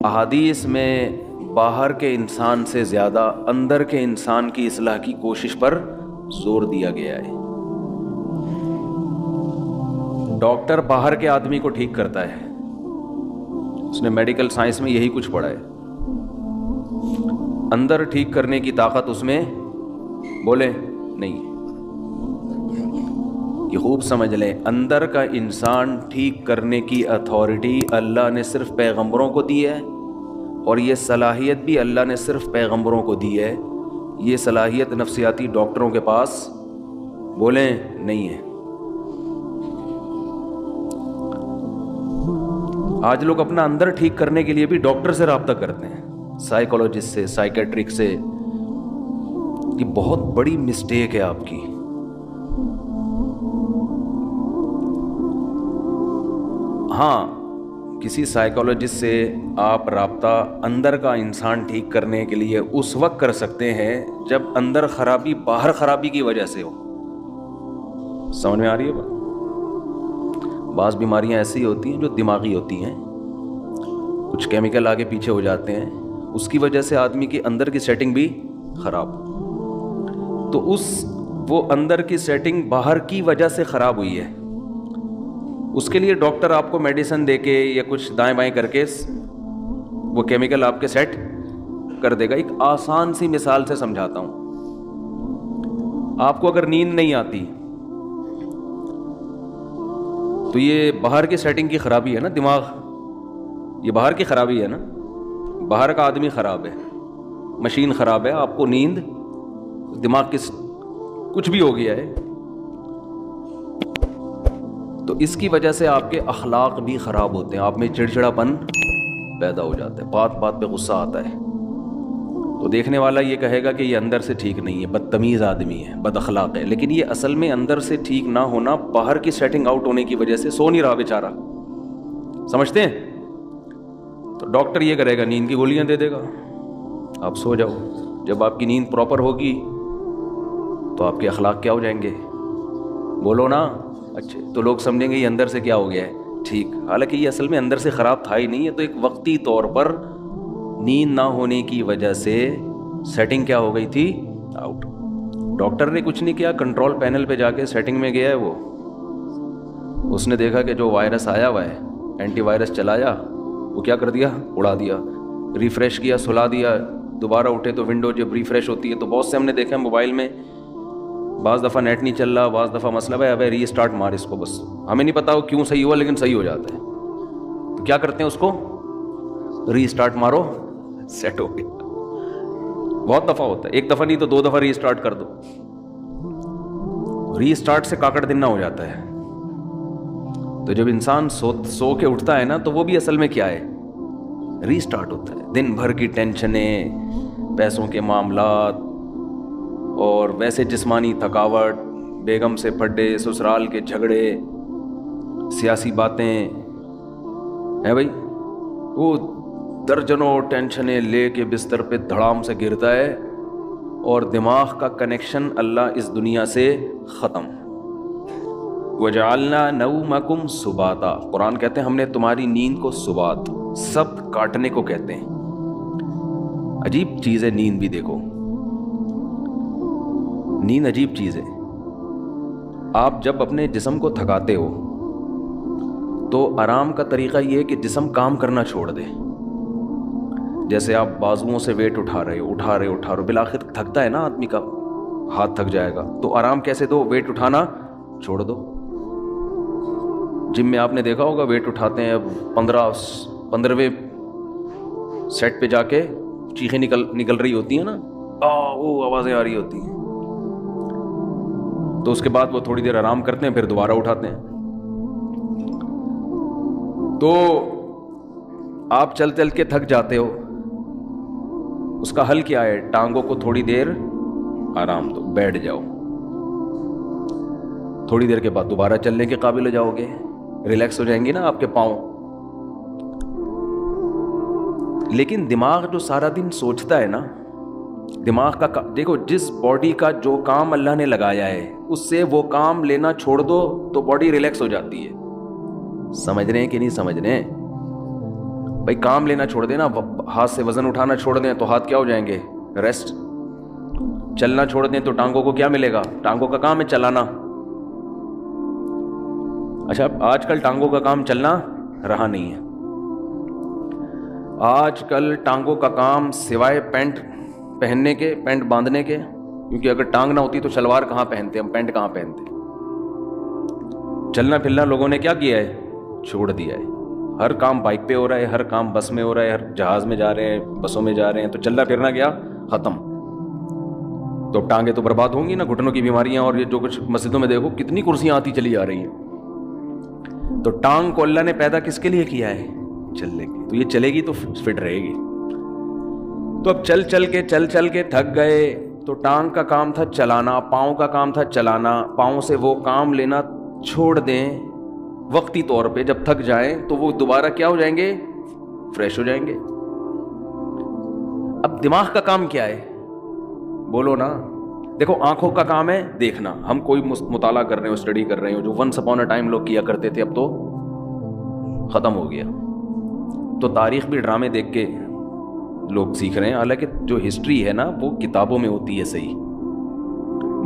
احادیث میں باہر کے انسان سے زیادہ اندر کے انسان کی اصلاح کی کوشش پر زور دیا گیا ہے۔ ڈاکٹر باہر کے آدمی کو ٹھیک کرتا ہے، اس نے میڈیکل سائنس میں یہی کچھ پڑھا ہے۔ اندر ٹھیک کرنے کی طاقت اس میں بولے نہیں ہے۔ یہ خوب سمجھ لیں، اندر کا انسان ٹھیک کرنے کی اتھارٹی اللہ نے صرف پیغمبروں کو دی ہے، اور یہ صلاحیت بھی اللہ نے صرف پیغمبروں کو دی ہے۔ یہ صلاحیت نفسیاتی ڈاکٹروں کے پاس بولیں نہیں ہے۔ آج لوگ اپنا اندر ٹھیک کرنے کے لیے بھی ڈاکٹر سے رابطہ کرتے ہیں، سائیکولوجسٹ سے، سائیکیٹرک سے۔ یہ بہت بڑی مسٹیک ہے آپ کی۔ ہاں، کسی سائیکولوجسٹ سے آپ رابطہ اندر کا انسان ٹھیک کرنے کے لیے اس وقت کر سکتے ہیں جب اندر خرابی باہر خرابی کی وجہ سے ہو۔ سمجھ میں آ رہی ہے بات؟ بعض بیماریاں ایسی ہوتی ہیں جو دماغی ہوتی ہیں، کچھ کیمیکل آگے پیچھے ہو جاتے ہیں، اس کی وجہ سے آدمی کے اندر کی سیٹنگ بھی خراب، تو وہ اندر کی سیٹنگ باہر کی وجہ سے خراب ہوئی ہے۔ اس کے لیے ڈاکٹر آپ کو میڈیسن دے کے یا کچھ دائیں بائیں کر کے وہ کیمیکل آپ کے سیٹ کر دے گا۔ ایک آسان سی مثال سے سمجھاتا ہوں۔ آپ کو اگر نیند نہیں آتی تو یہ باہر کی سیٹنگ کی خرابی ہے نا، دماغ، یہ باہر کی خرابی ہے نا، باہر کا آدمی خراب ہے، مشین خراب ہے، آپ کو نیند، دماغ کچھ بھی ہو گیا ہے، تو اس کی وجہ سے آپ کے اخلاق بھی خراب ہوتے ہیں، آپ میں چڑچڑاپن پیدا ہو جاتا ہے، بات بات پہ غصہ آتا ہے، تو دیکھنے والا یہ کہے گا کہ یہ اندر سے ٹھیک نہیں ہے، بدتمیز آدمی ہے، بد اخلاق ہے، لیکن یہ اصل میں اندر سے ٹھیک نہ ہونا باہر کی سیٹنگ آؤٹ ہونے کی وجہ سے سو نہیں رہا بیچارہ۔ سمجھتے ہیں؟ تو ڈاکٹر یہ کرے گا، نیند کی گولیاں دے دے گا، آپ سو جاؤ۔ جب آپ کی نیند پراپر ہوگی تو آپ کے اخلاق کیا ہو جائیں گے؟ بولو نا۔ اچھا، تو لوگ سمجھیں گے یہ اندر سے کیا ہو گیا ہے ٹھیک، حالانکہ یہ اصل میں اندر سے خراب تھا ہی نہیں ہے، تو ایک وقتی طور پر نیند نہ ہونے کی وجہ سے سیٹنگ کیا ہو گئی تھی؟ آؤٹ۔ ڈاکٹر نے کچھ نہیں کیا، کنٹرول پینل پہ جا کے سیٹنگ میں گیا ہے، اس نے دیکھا کہ جو وائرس آیا ہوا ہے، اینٹی وائرس چلایا، وہ کیا کر دیا؟ اڑا دیا۔ ریفریش کیا، سلا دیا، دوبارہ اٹھے تو ونڈو جب ریفریش ہوتی ہے تو بہت سے ہم نے دیکھا موبائل میں، بعض دفعہ نیٹ نہیں چل رہا، بعض دفعہ مسئلہ ہے، ابے ری اسٹارٹ مار اس کو، بس ہمیں نہیں پتا وہ کیوں صحیح ہوا لیکن صحیح ہو جاتا ہے، تو کیا کرتے ہیں اس کو؟ ری اسٹارٹ مارو، سیٹ ہو گیا۔ بہت دفعہ ہوتا ہے، ایک دفعہ نہیں تو 2 دفعہ ری اسٹارٹ کر دو، ری اسٹارٹ سے کاکڑ دن نہ ہو جاتا ہے۔ تو جب انسان سو کے اٹھتا ہے نا تو وہ بھی اصل میں کیا ہے؟ ری اسٹارٹ ہوتا ہے۔ دن بھر کی ٹینشنیں، پیسوں کے معاملات، اور ویسے جسمانی تھکاوٹ، بیگم سے پھڈے، سسرال کے جھگڑے، سیاسی باتیں ہیں بھائی، وہ درجنوں ٹینشنیں لے کے بستر پہ دھڑام سے گرتا ہے، اور دماغ کا کنیکشن اللہ اس دنیا سے ختم۔ وَجَعَلْنَا نَوْمَكُمْ سُبَاتًا، قرآن کہتے ہیں ہم نے تمہاری نیند کو سبات، سبت کاٹنے کو کہتے ہیں۔ عجیب چیز ہے نیند بھی، دیکھو نیند عجیب چیز ہے۔ آپ جب اپنے جسم کو تھکاتے ہو تو آرام کا طریقہ یہ ہے کہ جسم کام کرنا چھوڑ دے۔ جیسے آپ بازوؤں سے ویٹ اٹھا رہے ہو، بالآخر تھکتا ہے نا آدمی کا، ہاتھ تھک جائے گا، تو آرام کیسے دو؟ ویٹ اٹھانا چھوڑ دو۔ جم میں آپ نے دیکھا ہوگا ویٹ اٹھاتے ہیں، 15ویں سیٹ پہ جا کے چیخیں نکل رہی ہوتی ہیں نا، وہ آوازیں آ رہی ہوتی ہیں، تو اس کے بعد وہ تھوڑی دیر آرام کرتے ہیں، پھر دوبارہ اٹھاتے ہیں۔ تو آپ چل کے تھک جاتے ہو، اس کا حل کیا ہے؟ ٹانگوں کو تھوڑی دیر آرام دو، بیٹھ جاؤ، تھوڑی دیر کے بعد دوبارہ چلنے کے قابل ہو جاؤ گے، ریلیکس ہو جائیں گے نا آپ کے پاؤں۔ لیکن دماغ جو سارا دن سوچتا ہے نا، دماغ کا دیکھو، جس باڈی کا جو کام اللہ نے لگایا ہے اس سے وہ کام لینا چھوڑ دو تو باڈی ریلیکس ہو جاتی ہے۔ سمجھ رہے ہیں کہ نہیں سمجھ رہے ہیں؟ بھائی کام لینا چھوڑ دیں نا, ہاتھ سے وزن اٹھانا چھوڑ دیں تو ہاتھ کیا ہو جائیں گے؟ ریسٹ. چلنا چھوڑ دیں تو ٹانگوں کو کیا ملے گا؟ ٹانگوں کا کام ہے چلانا. اچھا آج کل ٹانگوں کا کام چلنا رہا نہیں ہے. آج کل ٹانگوں کا کام سوائے پینٹ پہننے کے, پینٹ باندھنے کے, کیونکہ اگر ٹانگ نہ ہوتی تو شلوار کہاں پہنتے, ہم پینٹ کہاں پہنتے. چلنا پھرنا لوگوں نے کیا کیا ہے؟ چھوڑ دیا ہے. ہر کام بائک پہ ہو رہا ہے, ہر کام بس میں ہو رہا ہے, ہر جہاز میں جا رہے ہیں, بسوں میں جا رہے ہیں, تو چلنا پھرنا گیا ختم. تو ٹانگیں تو برباد ہوں گی نا, گھٹنوں کی بیماریاں, اور یہ جو کچھ مسجدوں میں دیکھو کتنی کرسیاں آتی چلی جا رہی ہیں. تو ٹانگ کو اللہ نے پیدا کس کے لیے کیا ہے؟ چلنے کی. تو یہ چلے گی تو فٹ رہے گی. تو اب چل کے تھک گئے تو ٹانگ کا کام تھا چلانا, پاؤں کا کام تھا چلانا, پاؤں سے وہ کام لینا چھوڑ دیں وقتی طور پہ. جب تھک جائیں تو وہ دوبارہ کیا ہو جائیں گے؟ فریش ہو جائیں گے. اب دماغ کا کام کیا ہے؟ بولو نا. دیکھو آنکھوں کا کام ہے دیکھنا, ہم کوئی مطالعہ کر رہے ہو, اسٹڈی کر رہے ہو, جو ونس اپون اے ٹائم لوگ کیا کرتے تھے اب تو ختم ہو گیا. تو تاریخ بھی ڈرامے دیکھ کے لوگ سیکھ رہے ہیں, حالانکہ جو ہسٹری ہے نا وہ کتابوں میں ہوتی ہے صحیح.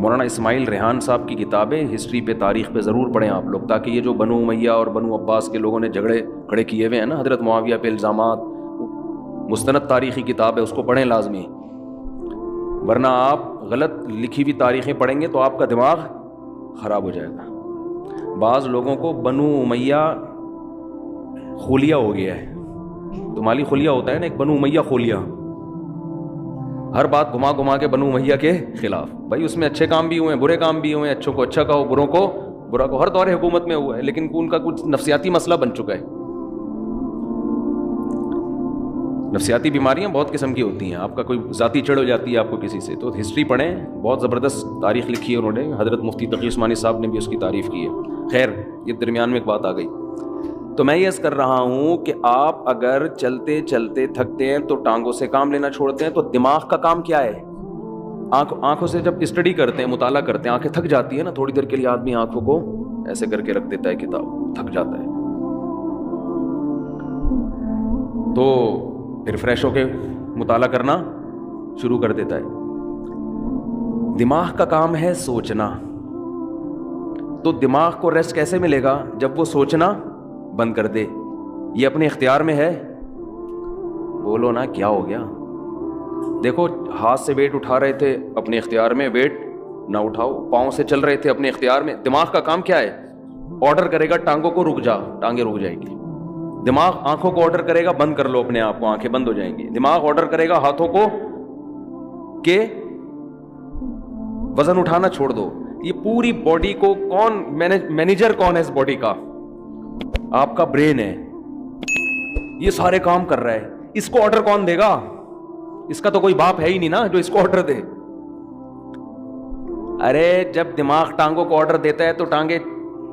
مولانا اسماعیل ریحان صاحب کی کتابیں ہسٹری پہ, تاریخ پہ ضرور پڑھیں آپ لوگ, تاکہ یہ جو بنو امیہ اور بنو عباس کے لوگوں نے جھگڑے کھڑے کیے ہوئے ہیں نا حضرت معاویہ پہ الزامات, مستند تاریخی کتاب ہے, اس کو پڑھیں لازمی. ورنہ آپ غلط لکھی ہوئی تاریخیں پڑھیں گے تو آپ کا دماغ خراب ہو جائے گا. بعض لوگوں کو بنو امیہ خولیا ہو گیا ہے. تو مالی خولیا ہوتا ہے نا, ایک بنو امیہ خولیا, ہر بات گھما گھما کے بنو امیہ کے خلاف. بھائی اس میں اچھے کام بھی ہوئے ہیں, برے کام بھی ہوئے ہیں, اچھوں کو اچھا کہو, بروں کو برا کہو, ہر دور حکومت میں ہوا ہے, لیکن ان کا کچھ نفسیاتی مسئلہ بن چکا ہے. نفسیاتی بیماریاں بہت قسم کی ہوتی ہیں, آپ کا کوئی ذاتی چڑھ ہو جاتی ہے آپ کو کسی سے, تو ہسٹری پڑھیں, بہت زبردست تاریخ لکھی ہے انہوں نے. حضرت مفتی تقی عثمانی صاحب نے بھی اس کی تعریف کی ہے. خیر یہ درمیان میں ایک بات آ گئی. تو میں یہ عرض کر رہا ہوں کہ آپ اگر چلتے چلتے تھکتے ہیں تو ٹانگوں سے کام لینا چھوڑتے ہیں, تو دماغ کا کام کیا ہے؟ آنکھوں سے جب اسٹڈی کرتے ہیں, مطالعہ کرتے ہیں, آنکھیں تھک جاتی ہے نا, تھوڑی دیر کے لیے آدمی آنکھوں کو ایسے کر کے رکھ دیتا ہے, کتاب تھک جاتا ہے, تو پھر فریش ہو کے مطالعہ کرنا شروع کر دیتا ہے. دماغ کا کام ہے سوچنا. تو دماغ کو ریسٹ کیسے ملے گا؟ جب وہ سوچنا بند کر دے. یہ اپنے اختیار میں ہے؟ بولو نا کیا ہو گیا؟ دیکھو ہاتھ سے ویٹ اٹھا رہے تھے اپنے اختیار میں, ویٹ نہ اٹھاؤ. پاؤں سے چل رہے تھے اپنے اختیار میں. دماغ کا کام کیا ہے؟ آرڈر کرے گا ٹانگوں کو رک جا, ٹانگیں رک جائیں گی. دماغ آنکھوں کو آرڈر کرے گا بند کر لو اپنے آپ کو, آنکھیں بند ہو جائیں گی. دماغ آرڈر کرے گا ہاتھوں کو کہ وزن اٹھانا چھوڑ دو. یہ پوری باڈی کو کون مینیجر کون ہے اس باڈی کا؟ آپ کا برین ہے. یہ سارے کام کر رہا ہے, اس کو آرڈر کون دے گا؟ اس کا تو کوئی باپ ہے ہی نہیں نا جو اس کو آرڈر دے. ارے جب دماغ ٹانگوں کو آرڈر دیتا ہے تو ٹانگیں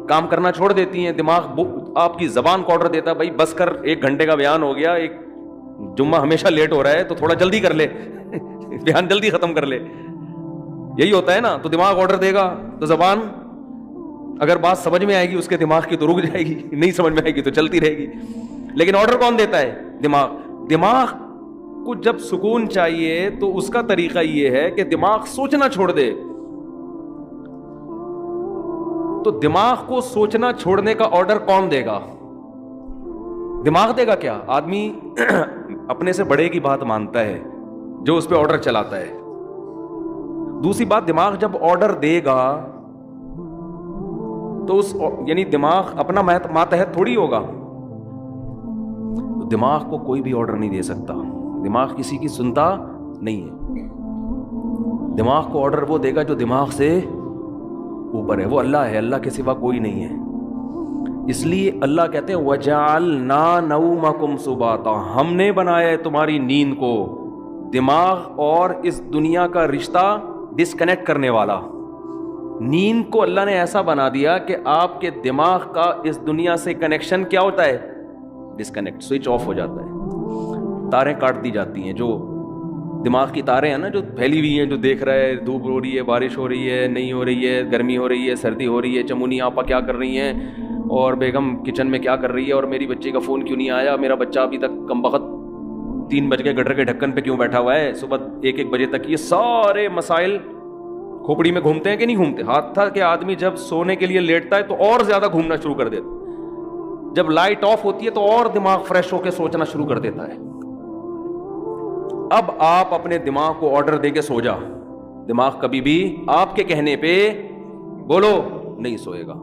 کام کرنا چھوڑ دیتی ہیں. دماغ آپ کی زبان کو آرڈر دیتا ہے, بھائی بس کر, 1 گھنٹے کا بیان ہو گیا, ایک جمعہ ہمیشہ لیٹ ہو رہا ہے تو تھوڑا جلدی کر لے, بیان جلدی ختم کر لے. یہی ہوتا ہے نا. تو دماغ آرڈر دے گا تو زبان اگر بات سمجھ میں آئے گی اس کے دماغ کی تو رک جائے گی, نہیں سمجھ میں آئے گی تو چلتی رہے گی. لیکن آرڈر کون دیتا ہے؟ دماغ. دماغ کو جب سکون چاہیے تو اس کا طریقہ یہ ہے کہ دماغ سوچنا چھوڑ دے. تو دماغ کو سوچنا چھوڑنے کا آرڈر کون دے گا؟ دماغ دے گا کیا؟ آدمی اپنے سے بڑے کی بات مانتا ہے جو اس پہ آرڈر چلاتا ہے. دوسری بات, دماغ جب آرڈر دے گا تو اس یعنی دماغ اپنا ماتحت تھوڑی ہوگا. تو دماغ کو کوئی بھی آرڈر نہیں دے سکتا. دماغ کسی کی سنتا نہیں ہے. دماغ کو آرڈر وہ دے گا جو دماغ سے اوپر ہے, وہ اللہ ہے, اللہ کے سوا کوئی نہیں ہے. اس لیے اللہ کہتے ہیں وَجَعَلْنَا نَوْمَكُمْ سُبَاتًا, ہم نے بنایا ہے تمہاری نیند کو دماغ اور اس دنیا کا رشتہ ڈسکنیکٹ کرنے والا. نیند کو اللہ نے ایسا بنا دیا کہ آپ کے دماغ کا اس دنیا سے کنیکشن کیا ہوتا ہے؟ ڈسکنیکٹ, سوئچ آف ہو جاتا ہے. تاریں کاٹ دی جاتی ہیں. جو دماغ کی تاریں ہیں نا جو پھیلی ہوئی ہیں, جو دیکھ رہا ہے دھوپ ہو رہی ہے, بارش ہو رہی ہے, نہیں ہو رہی ہے, گرمی ہو رہی ہے, سردی ہو رہی ہے, چمونی آپا کیا کر رہی ہیں, اور بیگم کچن میں کیا کر رہی ہے, اور میری بچی کا فون کیوں نہیں آیا, میرا بچہ ابھی تک کمبخت 3 بج کے گٹر کے ڈھکن پہ کیوں بیٹھا ہوا ہے صبح 1 بجے تک. یہ سارے مسائل کھوپڑی میں گھومتے ہیں کہ نہیں گھومتے؟ حادثہ کہ آدمی جب سونے کے لیے لیٹتا ہے تو اور زیادہ گھومنا شروع کر دیتا ہے, جب لائٹ آف ہوتی ہے تو اور دماغ فریش ہو کے سوچنا شروع کر دیتا ہے. اب آپ اپنے دماغ کو آرڈر دے کے سو جا, دماغ کبھی بھی آپ کے کہنے پہ بولو نہیں سوئے گا.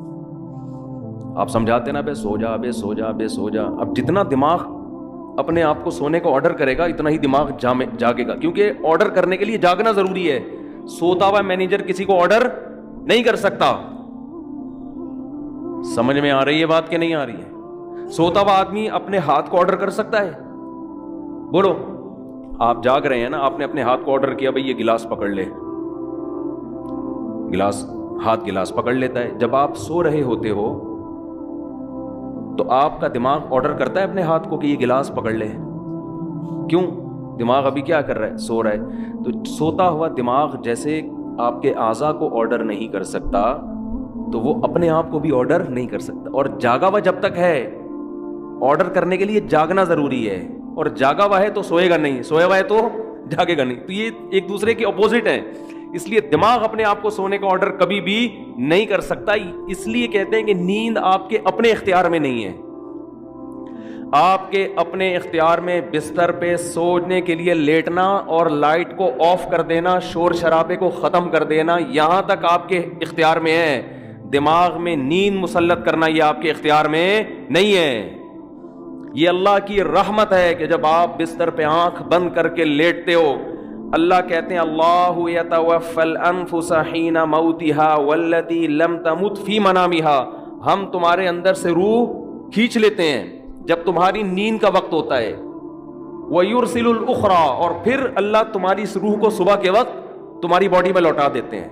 آپ سمجھاتے نا بے سو جا, بے سو جا, بے سو جا. اب جتنا دماغ اپنے آپ کو سونے کو آرڈر کرے گا اتنا ہی دماغ جاگے گا, کیونکہ آرڈر کرنے کے لیے جاگنا ضروری ہے. سوتا ہوا مینیجر کسی کو آرڈر نہیں کر سکتا. سمجھ میں آ رہی ہے بات کہ نہیں آ رہی ہے؟ سوتا ہوا آدمی اپنے ہاتھ کو آرڈر کر سکتا ہے؟ بولو. آپ جاگ رہے ہیں نا, آپ نے اپنے ہاتھ کو آرڈر کیا بھئی یہ گلاس پکڑ لے, گلاس پکڑ لیتا ہے. جب آپ سو رہے ہوتے ہو تو آپ کا دماغ آرڈر کرتا ہے اپنے ہاتھ کو کہ یہ گلاس پکڑ لے. کیوں؟ دماغ ابھی کیا کر رہا ہے؟ سو رہا ہے. تو سوتا ہوا دماغ جیسے آپ کے اعضاء کو آرڈر نہیں کر سکتا تو وہ اپنے آپ کو بھی آرڈر نہیں کر سکتا. اور جاگا ہوا جب تک ہے, آرڈر کرنے کے لیے جاگنا ضروری ہے, اور جاگا ہوا ہے تو سوئے گا نہیں, سویا ہوا ہے تو جاگے گا نہیں. تو یہ ایک دوسرے کے اپوزٹ ہیں. اس لیے دماغ اپنے آپ کو سونے کا آرڈر کبھی بھی نہیں کر سکتا. اس لیے کہتے ہیں کہ نیند آپ کے اپنے اختیار میں نہیں ہے. آپ کے اپنے اختیار میں بستر پہ سونے کے لیے لیٹنا اور لائٹ کو آف کر دینا, شور شرابے کو ختم کر دینا, یہاں تک آپ کے اختیار میں ہے. دماغ میں نیند مسلط کرنا یہ آپ کے اختیار میں نہیں ہے. یہ اللہ کی رحمت ہے کہ جب آپ بستر پہ آنکھ بند کر کے لیٹتے ہو, اللہ کہتے ہیں اللہ یتوفی الانفس حین موتها والتی لم تمت فی منامها, ہم تمہارے اندر سے روح کھینچ لیتے ہیں جب تمہاری نیند کا وقت ہوتا ہے. وَيُرْسِلُ الْأُخْرَى, اور پھر اللہ تمہاری اس روح کو صبح کے وقت تمہاری باڈی میں لوٹا دیتے ہیں.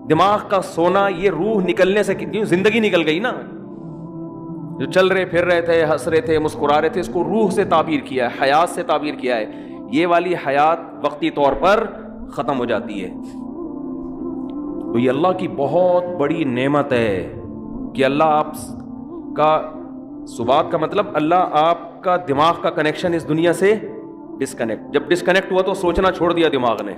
دماغ کا سونا یہ روح نکلنے سے, کیوں زندگی نکل گئی نا, جو چل رہے پھر رہے تھے, ہنس رہے تھے, مسکرا رہے تھے, اس کو روح سے تعبیر کیا ہے, حیات سے تعبیر کیا ہے. یہ والی حیات وقتی طور پر ختم ہو جاتی ہے. تو یہ اللہ کی بہت بڑی نعمت ہے کہ اللہ آپ کا سبات کا مطلب اللہ آپ کا دماغ کا کنیکشن اس دنیا سے ڈسکنیکٹ, جب ڈسکنیکٹ ہوا تو سوچنا چھوڑ دیا دماغ نے.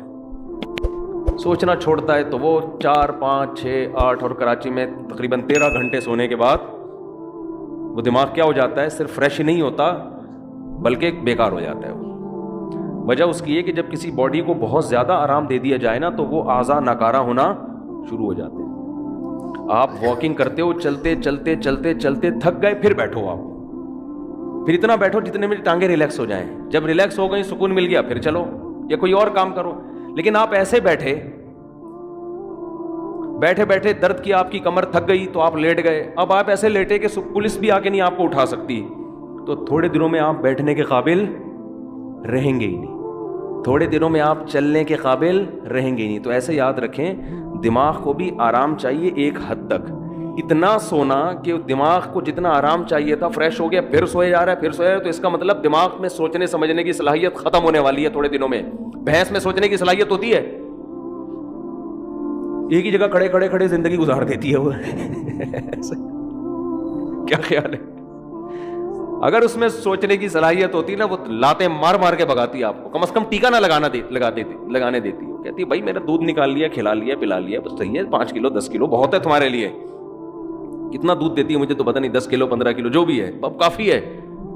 سوچنا چھوڑتا ہے تو وہ 4, 5, 6, 8 اور کراچی میں تقریباً 13 گھنٹے سونے کے بعد وہ دماغ کیا ہو جاتا ہے, صرف فریش نہیں ہوتا بلکہ بیکار ہو جاتا ہے. وجہ اس کی ہے کہ جب کسی باڈی کو بہت زیادہ آرام دے دیا جائے نا تو وہ اعضاء ناکارہ ہونا شروع ہو جاتے ہیں. آپ واکنگ کرتے ہو, چلتے چلتے چلتے چلتے تھک گئے, پھر بیٹھو آپ, پھر اتنا بیٹھو جتنے میں ٹانگیں ریلیکس ہو جائیں. جب ریلیکس ہو گئی, سکون مل گیا, پھر چلو یا کوئی اور کام کرو. لیکن آپ ایسے بیٹھے بیٹھے درد کی آپ کی کمر تھک گئی تو آپ لیٹ گئے. اب آپ ایسے لیٹے کہ پولیس بھی آ کے نہیں آپ کو اٹھا سکتی, تو تھوڑے دنوں میں آپ بیٹھنے کے قابل رہیں گے ہی نہیں, تھوڑے دنوں میں آپ چلنے کے قابل رہیں گے ہی نہیں. تو ایسے یاد رکھیں, دماغ کو بھی آرام چاہیے ایک حد تک. اتنا سونا کہ دماغ کو جتنا آرام چاہیے تھا فریش ہو گیا, پھر سوئے جا رہا ہے, پھر سویا, تو اس کا مطلب دماغ میں سوچنے سمجھنے کی صلاحیت ختم ہونے والی ہے تھوڑے دنوں میں. بھینس میں سوچنے کی صلاحیت ہوتی ہے, ایک ہی جگہ کھڑے کھڑے زندگی گزار دیتی ہے وہ. کیا خیال ہے؟ اگر اس میں سوچنے کی صلاحیت ہوتی نا, وہ لاتے مار مار کے بھگاتی آپ کو, کم از کم ٹیکا نہ لگانے دیتی. کہتی بھائی میرا دودھ نکال لیا, کھلا لیا, پلا لیا, بس صحیح ہے, 5 کلو 10 کلو بہت ہے تمہارے لیے. کتنا دودھ دیتی ہے مجھے تو پتہ نہیں, 10 کلو 15 کلو جو بھی ہے, اب کافی ہے.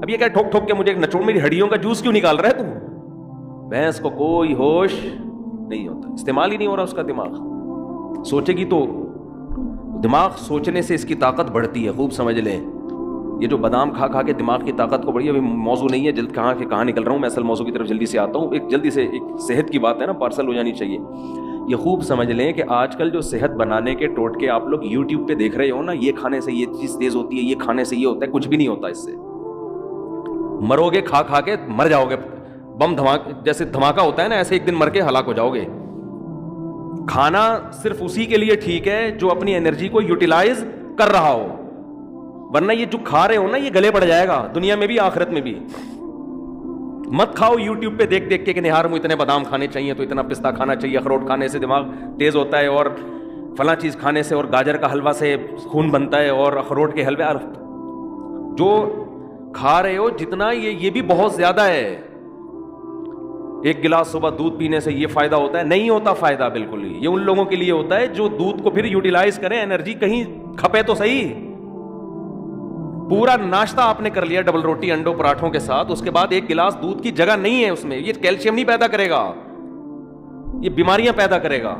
اب یہ کہ ٹھوک ٹھوک کے مجھے نچوڑ میری ہڈیوں کا جوس کیوں نکال رہا ہے تو. بھینس کو کوئی ہوش نہیں ہوتا, استعمال ہی نہیں ہو رہا اس کا دماغ. سوچے گی تو دماغ سوچنے سے اس کی طاقت بڑھتی ہے, خوب سمجھ لیں. یہ جو بادام کھا کے دماغ کی طاقت کو بڑھی, ابھی موضوع نہیں ہے, جلد کہاں نکل رہا ہوں میں, اصل موضوع کی طرف جلدی سے آتا ہوں. ایک جلدی سے ایک صحت کی بات ہے نا, پارسل ہو جانی چاہیے. یہ خوب سمجھ لیں کہ آج کل جو صحت بنانے کے ٹوٹکے آپ لوگ یوٹیوب پہ دیکھ رہے ہو نا, یہ کھانے سے یہ چیز تیز ہوتی ہے, یہ کھانے سے یہ ہوتا ہے, کچھ بھی نہیں ہوتا اس سے. مرو گے کھا کے مر جاؤ گے. بم جیسے دھماکہ ہوتا ہے نا, ایسے ایک دن مر کے ہلاک ہو جاؤ گے. کھانا صرف اسی کے لیے ٹھیک ہے جو اپنی انرجی کو یوٹیلائز کر رہا ہو, ورنہ یہ جو کھا رہے ہو نا یہ گلے پڑ جائے گا, دنیا میں بھی آخرت میں بھی. مت کھاؤ یوٹیوب پہ دیکھ کے کہ نہار میں اتنے بادام کھانے چاہیے, تو اتنا پستہ کھانا چاہیے, اخروٹ کھانے سے دماغ تیز ہوتا ہے, اور فلاں چیز کھانے سے اور گاجر کا حلوہ سے خون بنتا ہے اور اخروٹ کے حلوے جو کھا رہے ہو جتنا یہ بھی بہت زیادہ ہے. ایک گلاس صبح دودھ پینے سے یہ فائدہ ہوتا ہے؟ نہیں ہوتا فائدہ بالکل ہی. یہ ان لوگوں کے لیے ہوتا ہے جو دودھ کو پھر یوٹیلائز کریں, انرجی کہیں کھپے تو صحیح. پورا ناشتہ آپ نے کر لیا ڈبل روٹی انڈوں پراٹھوں کے ساتھ, اس کے بعد ایک گلاس دودھ کی جگہ نہیں ہے اس میں, یہ کیلشیم نہیں پیدا کرے گا, یہ بیماریاں پیدا کرے گا.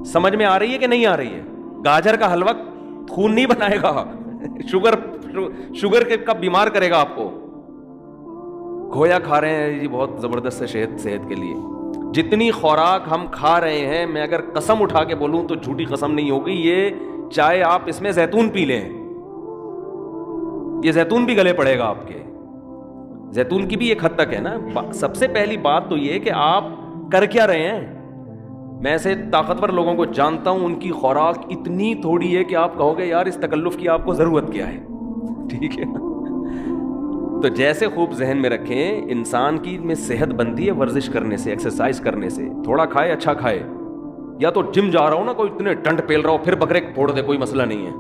سمجھ میں آ رہی ہے کہ نہیں آ رہی ہے؟ گاجر کا حلوہ خون نہیں بنائے گا, شوگر کا بیمار کرے گا آپ کو. کھویا کھا رہے ہیں جی بہت زبردست ہے صحت کے لیے. جتنی خوراک ہم کھا رہے ہیں, میں اگر قسم اٹھا کے بولوں تو جھوٹی قسم نہیں ہوگی, یہ چاہے آپ اس میں زیتون پی لیں, یہ زیتون بھی گلے پڑے گا آپ کے. زیتون کی بھی ایک حد تک ہے نا. سب سے پہلی بات تو یہ کہ آپ کر کیا رہے ہیں. میں ایسے طاقتور لوگوں کو جانتا ہوں, ان کی خوراک اتنی تھوڑی ہے کہ آپ کہو گے یار اس تکلف کی آپ کو ضرورت کیا ہے. ٹھیک ہے, تو جیسے خوب ذہن میں رکھیں, انسان کی میں صحت بنتی ہے ورزش کرنے سے, ایکسرسائز کرنے سے. تھوڑا کھائے اچھا کھائے, یا تو جم جا رہا ہو نا, کوئی اتنے ڈنڈ پیل رہا ہو پھر بکرے پھوڑ دے, کوئی مسئلہ نہیں ہے.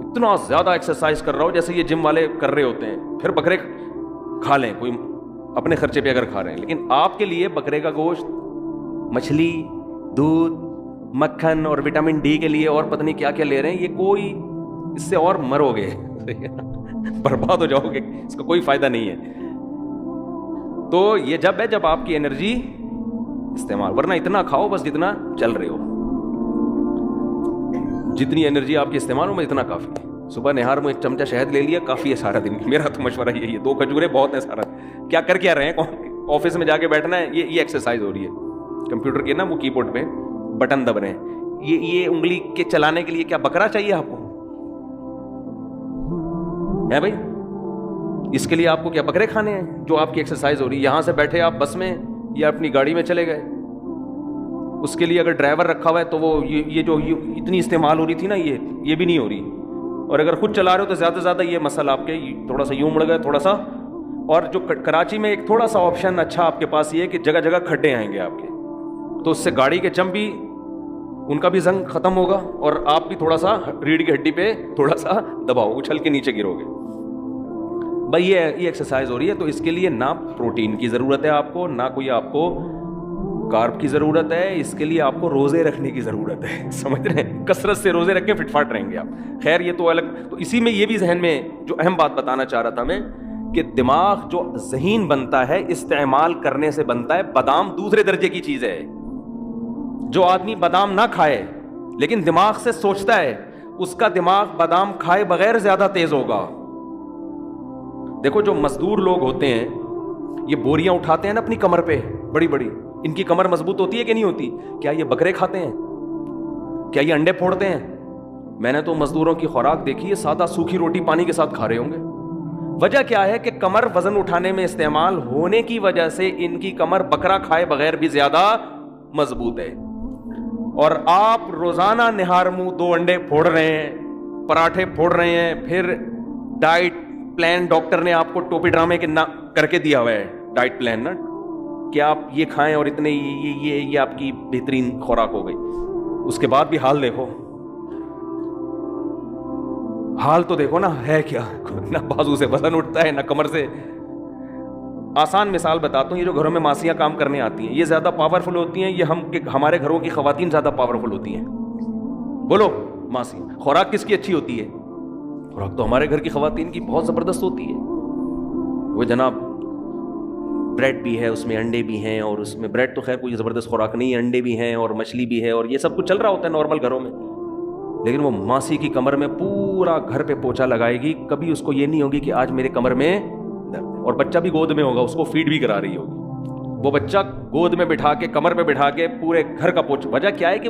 اتنا زیادہ ایکسرسائز کر رہا ہو جیسے یہ جم والے کر رہے ہوتے ہیں, پھر بکرے کھا لیں, کوئی اپنے خرچے پہ اگر کھا رہے ہیں. لیکن آپ کے لیے بکرے کا گوشت, مچھلی, دودھ, مکھن اور وٹامن ڈی کے لیے اور پتہ نہیں کیا کیا لے رہے ہیں, یہ کوئی اس سے اور مرو گے, برباد ہو جاؤ گے, اس کا کوئی فائدہ نہیں ہے. تو یہ جب ہے جب آپ کی انرجی استعمال, ورنہ اتنا کھاؤ بس جتنا چل رہے ہو, جتنی انرجی آپ کی استعمال ہو میں اتنا کافی ہے. صبح نہار میں ایک چمچہ شہد لے لیا کافی ہے سارا دن. میرا تو مشورہ یہی ہے, 2 کھجورے بہت ہیں سارا. کیا کر کیا رہے ہیں, آفس میں جا کے بیٹھنا ہے, یہ ایکسرسائز ہو رہی ہے. کمپیوٹر کے نا وہ کی بورڈ پہ بٹن دب رہے ہیں, یہ انگلی کے چلانے کے لیے کیا بکرا چاہیے آپ کو ہے بھائی؟ اس کے لیے آپ کو کیا بکرے کھانے ہیں جو آپ کی ایکسرسائز ہو رہی ہے؟ یہاں سے بیٹھے آپ بس میں یا اپنی گاڑی میں چلے گئے, اس کے لیے اگر ڈرائیور رکھا ہوا ہے تو وہ یہ جو اتنی استعمال ہو رہی تھی نا, یہ بھی نہیں ہو رہی. اور اگر خود چلا رہے ہو تو زیادہ سے زیادہ یہ مسئلہ آپ کے تھوڑا سا یوں مڑ گئے تھوڑا سا. اور جو کراچی میں ایک تھوڑا سا آپشن اچھا آپ کے پاس یہ ہے کہ جگہ جگہ کھڈے آئیں گے آپ کے, تو اس سے گاڑی کے چم بھی ان کا بھی زنگ ختم ہوگا, اور آپ بھی تھوڑا سا ریڑھ کی ہڈی پہ تھوڑا سا دباؤ, اچھل کے نیچے گرو گے. بھائی یہ ایکسرسائز ہو رہی ہے, تو اس کے لیے نہ پروٹین کی ضرورت ہے آپ کو, نہ کوئی آپ کو کارب کی ضرورت ہے. اس کے لیے آپ کو روزے رکھنے کی ضرورت ہے. سمجھ رہے ہیں, کثرت سے روزے رکھ کے فٹ فاٹ رہیں گے آپ. خیر یہ تو الگ. تو اسی میں یہ بھی ذہن میں جو اہم بات بتانا چاہ رہا تھا میں, کہ دماغ جو ذہین بنتا ہے استعمال کرنے سے بنتا ہے. بادام دوسرے درجے کی چیز ہے. جو آدمی بادام نہ کھائے لیکن دماغ سے سوچتا ہے, اس کا دماغ بادام کھائے بغیر زیادہ تیز ہوگا. دیکھو جو مزدور لوگ ہوتے ہیں, یہ بوریاں اٹھاتے ہیں نا اپنی کمر پہ بڑی بڑی, ان کی کمر مضبوط ہوتی ہے کہ نہیں ہوتی؟ کیا یہ بکرے کھاتے ہیں؟ کیا یہ انڈے پھوڑتے ہیں؟ میں نے تو مزدوروں کی خوراک دیکھی ہے, سادہ سوکھی روٹی پانی کے ساتھ کھا رہے ہوں گے. وجہ کیا ہے کہ کمر وزن اٹھانے میں استعمال ہونے کی وجہ سے ان کی کمر بکرا کھائے بغیر بھی زیادہ مضبوط ہے. اور آپ روزانہ نہار منہ 2 انڈے پھوڑ رہے ہیں, پراٹھے پھوڑ رہے ہیں, پھر ڈائٹ پلان ڈاکٹر نے آپ کو ٹوپی ڈرامے کے کر کے دیا ہوا ہے ڈائٹ پلان نا, کہ آپ یہ کھائیں اور اتنے یہ آپ کی بہترین خوراک ہو گئی. اس کے بعد بھی حال دیکھو, حال تو دیکھو نا ہے کیا. نہ بازو سے وزن اٹھتا ہے نہ کمر سے. آسان مثال بتاتا ہوں, یہ جو گھروں میں ماسیاں کام کرنے آتی ہیں یہ زیادہ پاورفل ہوتی ہیں, یہ ہمارے گھروں کی خواتین زیادہ پاورفل ہوتی ہیں؟ بولو ماسی. خوراک کس کی اچھی ہوتی ہے؟ خوراک تو ہمارے گھر کی خواتین کی بہت زبردست ہوتی ہے. وہ جناب بریڈ بھی ہے, اس میں انڈے بھی ہیں, اور اس میں بریڈ تو خیر کوئی زبردست خوراک نہیں ہے, انڈے بھی ہیں اور مچھلی بھی ہے, اور یہ سب کچھ چل رہا ہوتا ہے نارمل گھروں میں. لیکن وہ ماسی کی کمر میں پورا گھر پہ پوچھا لگائے گی, کبھی اس کو یہ نہیں ہوگی کہ آج میرے کمر میں درد ہے. اور بچہ بھی گود میں ہوگا, اس کو فیڈ بھی کرا رہی ہوگی. وہ بچہ گود میں بٹھا کے کمر پہ بٹھا کے پورے گھر کا پوچھ. وجہ کیا ہے کہ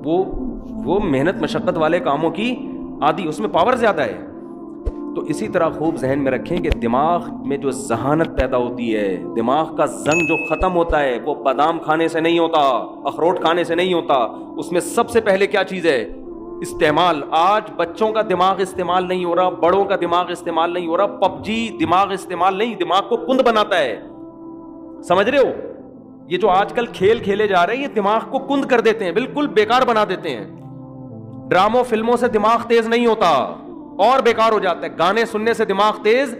وہ محنت مشقت والے کاموں کی عادی, اس میں پاور زیادہ ہے. تو اسی طرح خوب ذہن میں رکھیں کہ دماغ میں جو ذہانت پیدا ہوتی ہے, دماغ کا زنگ جو ختم ہوتا ہے, وہ بادام کھانے سے نہیں ہوتا, اخروٹ کھانے سے نہیں ہوتا. اس میں سب سے پہلے کیا چیز ہے؟ استعمال. آج بچوں کا دماغ استعمال نہیں ہو رہا, بڑوں کا دماغ استعمال نہیں ہو رہا. PUBG دماغ استعمال نہیں, دماغ کو کند بناتا ہے. سمجھ رہے ہو؟ یہ جو آج کل کھیل کھیلے جا رہے ہیں یہ دماغ کو کند کر دیتے ہیں, بالکل بیکار بنا دیتے ہیں. ڈراموں فلموں سے دماغ تیز نہیں ہوتا اور بیکار ہو جاتا ہے. گانے سننے سے دماغ تیز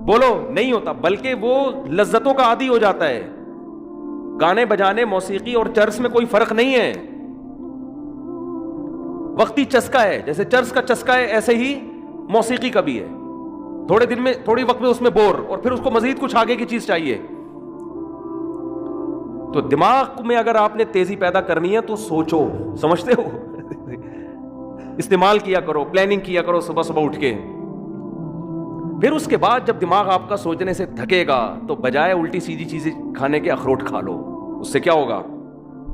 بولو نہیں ہوتا, بلکہ وہ لذتوں کا عادی ہو جاتا ہے. گانے بجانے, موسیقی اور چرس میں کوئی فرق نہیں ہے, وقتی چسکا ہے. جیسے چرس کا چسکا ہے ایسے ہی موسیقی کا بھی ہے. تھوڑے دن میں, تھوڑی وقت میں اس میں بور, اور پھر اس کو مزید کچھ آگے کی چیز چاہیے. تو دماغ میں اگر آپ نے تیزی پیدا کرنی ہے تو سوچو, سمجھتے ہو, استعمال کیا کرو, پلاننگ کیا کرو صبح صبح اٹھ کے. پھر اس کے بعد جب دماغ آپ کا سوچنے سے تھکے گا تو بجائے الٹی سیدھی چیزیں کھانے کے اخروٹ کھا لو. اس سے کیا ہوگا؟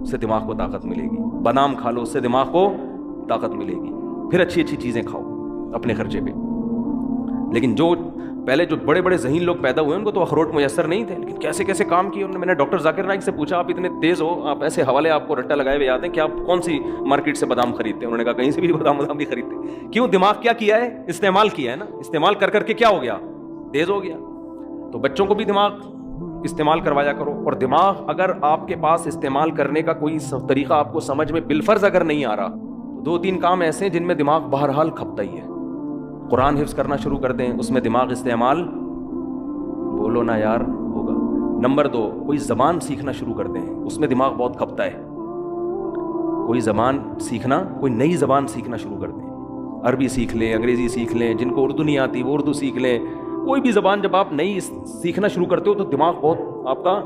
اس سے دماغ کو طاقت ملے گی. بادام کھا لو, اس سے دماغ کو طاقت ملے گی. پھر اچھی اچھی چیزیں کھاؤ اپنے خرچے پہ. لیکن جو پہلے جو بڑے بڑے ذہین لوگ پیدا ہوئے ان کو تو اخروٹ میسر نہیں تھے, لیکن کیسے کیسے کام کیے انہوں نے. میں نے ڈاکٹر ذاکر نائک سے پوچھا, آپ اتنے تیز ہو, آپ ایسے حوالے آپ کو رٹا لگائے ہوئے یاد ہیں کہ آپ کون سی مارکیٹ سے بادام خریدتے ہیں؟ انہوں نے کہا کہیں سے بھی بادام نہیں خریدتے. کیوں؟ دماغ کیا کیا ہے؟ استعمال کیا ہے نا. استعمال کر کر کے کیا ہو گیا؟ تیز ہو گیا. تو بچوں کو بھی دماغ استعمال کروایا کرو. اور دماغ اگر آپ کے پاس استعمال کرنے کا کوئی طریقہ آپ کو سمجھ میں بالفرض اگر نہیں آ رہا, تو 2-3 کام ایسے ہیں جن میں دماغ بہرحال کھپتا ہی ہے. قرآن حفظ کرنا شروع کر دیں, اس میں دماغ استعمال, بولو نا یار, ہوگا. نمبر 2, کوئی زبان سیکھنا شروع کر دیں, اس میں دماغ بہت کھپتا ہے. کوئی زبان سیکھنا, کوئی نئی زبان سیکھنا شروع کر دیں. عربی سیکھ لیں, انگریزی سیکھ لیں, جن کو اردو نہیں آتی وہ اردو سیکھ لیں. کوئی بھی زبان جب آپ نئی سیکھنا شروع کرتے ہو تو دماغ بہت آپ کا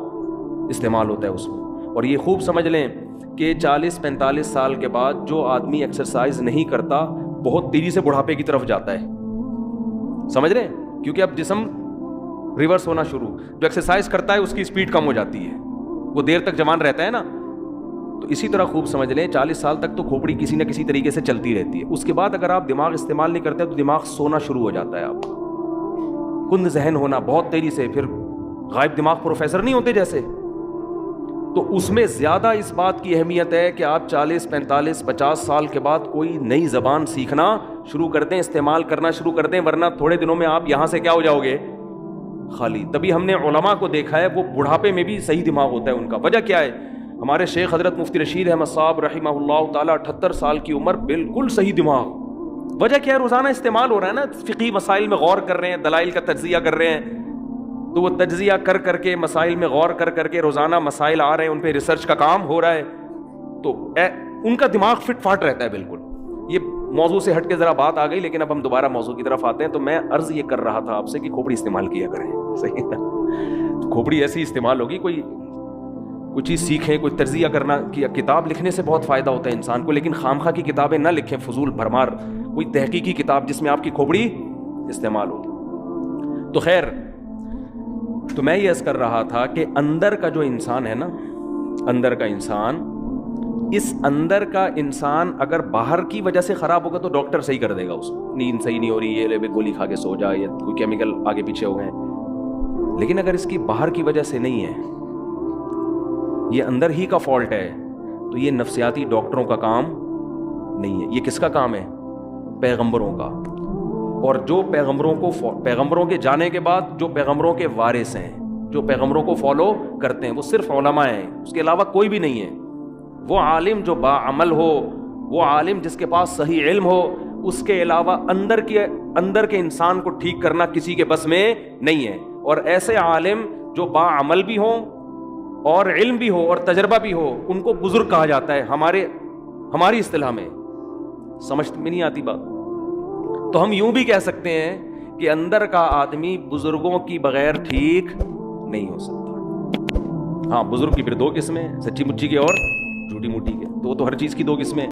استعمال ہوتا ہے اس میں. اور یہ خوب سمجھ لیں کہ 40-45 سال کے بعد جو آدمی ایکسرسائز نہیں کرتا بہت تیزی سے بڑھاپے کی طرف جاتا ہے. سمجھ رہے ہیں؟ کیونکہ اب جسم ریورس ہونا شروع. جو ایکسرسائز کرتا ہے اس کی سپیڈ کم ہو جاتی ہے, وہ دیر تک جوان رہتا ہے نا. تو اسی طرح خوب سمجھ لیں 40 سال تک تو کھوپڑی کسی نہ کسی طریقے سے چلتی رہتی ہے. اس کے بعد اگر آپ دماغ استعمال نہیں کرتے تو دماغ سونا شروع ہو جاتا ہے. آپ کند ذہن ہونا بہت تیزی سے, پھر غائب دماغ پروفیسر نہیں ہوتے جیسے. تو اس میں زیادہ اس بات کی اہمیت ہے کہ آپ 40, 45, 50 سال کے بعد کوئی نئی زبان سیکھنا شروع کر دیں, استعمال کرنا شروع کر دیں, ورنہ تھوڑے دنوں میں آپ یہاں سے کیا ہو جاؤ گے؟ خالی. تبھی ہم نے علماء کو دیکھا ہے وہ بڑھاپے میں بھی صحیح دماغ ہوتا ہے ان کا. وجہ کیا ہے؟ ہمارے شیخ حضرت مفتی رشید احمد صاحب رحمہ اللہ تعالیٰ 78 سال کی عمر, بالکل صحیح دماغ. وجہ کیا ہے؟ روزانہ استعمال ہو رہا ہے نا, فقہی مسائل میں غور کر رہے ہیں, دلائل کا تجزیہ کر رہے ہیں. تو وہ تجزیہ کر کر کے, مسائل میں غور کر کر کے, روزانہ مسائل آ رہے ہیں, ان پہ ریسرچ کا کام ہو رہا ہے. تو ان کا دماغ فٹ فاٹ رہتا ہے بالکل. یہ موضوع سے ہٹ کے ذرا بات آ گئی, لیکن اب ہم دوبارہ موضوع کی طرف آتے ہیں. تو میں عرض یہ کر رہا تھا آپ سے کہ کھوپڑی استعمال کیا کریں. صحیح نا؟ کھوپڑی ایسی استعمال ہوگی, کوئی چیز سیکھیں, کوئی تجزیہ کرنا. کتاب لکھنے سے بہت فائدہ ہوتا ہے انسان کو, لیکن خامخواہ کی کتابیں نہ لکھیں, فضول بھرمار. کوئی تحقیقی کتاب جس میں آپ کی کھوپڑی استعمال ہو. تو خیر, تو میں یہ عرض کر رہا تھا کہ اندر کا جو انسان ہے نا, اندر کا انسان, اس اندر کا انسان اگر باہر کی وجہ سے خراب ہوگا تو ڈاکٹر صحیح کر دے گا اس کو. نیند صحیح نہیں ہو رہی ہے, لے گولی کھا کے سو جا, یا کوئی کیمیکل آگے پیچھے ہو گئے. لیکن اگر اس کی باہر کی وجہ سے نہیں ہے, یہ اندر ہی کا فالٹ ہے, تو یہ نفسیاتی ڈاکٹروں کا کام نہیں ہے. یہ کس کا کام ہے؟ پیغمبروں کا. اور جو پیغمبروں کے جانے کے بعد جو پیغمبروں کے وارث ہیں, جو پیغمبروں کو فالو کرتے ہیں, وہ صرف علماء ہیں, اس کے علاوہ کوئی بھی نہیں ہے. وہ عالم جو باعمل ہو, وہ عالم جس کے پاس صحیح علم ہو, اس کے علاوہ اندر کے انسان کو ٹھیک کرنا کسی کے بس میں نہیں ہے. اور ایسے عالم جو باعمل بھی ہوں اور علم بھی ہو اور تجربہ بھی ہو, ان کو بزرگ کہا جاتا ہے ہماری اصطلاح میں. سمجھ میں نہیں آتی بات؟ تو ہم یوں بھی کہہ سکتے ہیں کہ اندر کا آدمی بزرگوں کی بغیر ٹھیک نہیں ہو سکتا. ہاں, بزرگ کی پھر 2 قسمیں, سچی مچی کے اور جھوٹی موٹی کے. تو وہ تو ہر چیز کی 2 قسمیں.